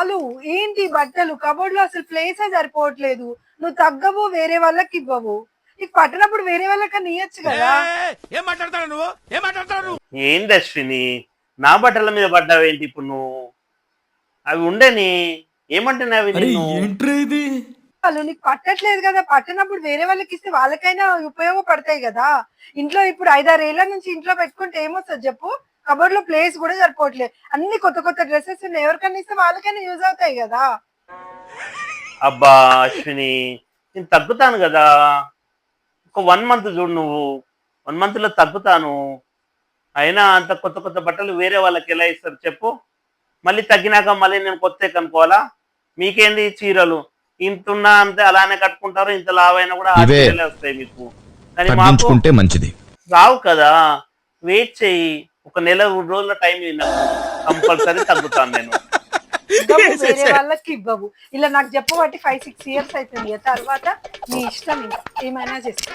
చాలు. ఏంటి బట్టలు కబోర్డ్ లో అసలు ప్లేసే సరిపోవట్లేదు. నువ్వు తగ్గవు, వేరే వాళ్ళకి ఇవ్వవు. నీకు పట్టినప్పుడు వేరే వాళ్ళకన్నా ఇయ్యొచ్చు కదా. ఏం మాట్లాడతాడు నువ్వు? ఏం మాట్లాడతాడు? ఏంది అశ్విని, నా బట్టల మీద పడ్డావేంటి ఇప్పుడు నువ్వు? అవి ఉండని ఏమంటున్నావి ఇది వాళ్ళు నీకు పట్టట్లేదు కదా, పట్టినప్పుడు వేరే వాళ్ళకి ఇస్తే వాళ్ళకైనా ఉపయోగపడతాయి కదా. ఇంట్లో ఇప్పుడు 5-6 ఏళ్ల నుంచి ఇంట్లో పెట్టుకుంటే ఏమొస్తుంది చెప్పు? కబోర్డ్ లో ప్లేస్ కూడా సరిపోవట్లేదు. అన్ని కొత్త కొత్త డ్రెస్సెస్ ఉన్నాయి, ఎవరికైనా ఇస్తే వాళ్ళకైనా యూజ్ అవుతాయి కదా. అబ్బా అశ్విని, నేను తగ్గుతాను కదా, ఒక 1 మంత్ చూడు నువ్వు, 1 మంత్ లో తగ్గుతాను. అయినా అంత కొత్త కొత్త బట్టలు వేరే వాళ్ళకి ఎలా ఇస్తారు చెప్పు? మళ్ళీ తగ్గినాక మళ్ళీ నేను కొత్త కనుక్కోవాలా? మీకేంది చీరలు ఇంతున్నా అంతే అలానే కట్టుకుంటారు, ఇంత లావైనా కూడా ఆ చీరలే వస్తాయి మీకు. కానీ మాకు మంచిది రావు కదా. వెయిట్ చెయ్యి, ఒక నెల రోజుల టైం కంపల్సరీ తగ్గుతాను నేను. వేరే వాళ్ళకి ఇవ్వవు. ఇలా నాకు చెప్పబట్టి 5-6 ఇయర్స్ అవుతుంది. తర్వాత నీ ఇష్టం, ఇంకా ఏమైనా చేస్తా.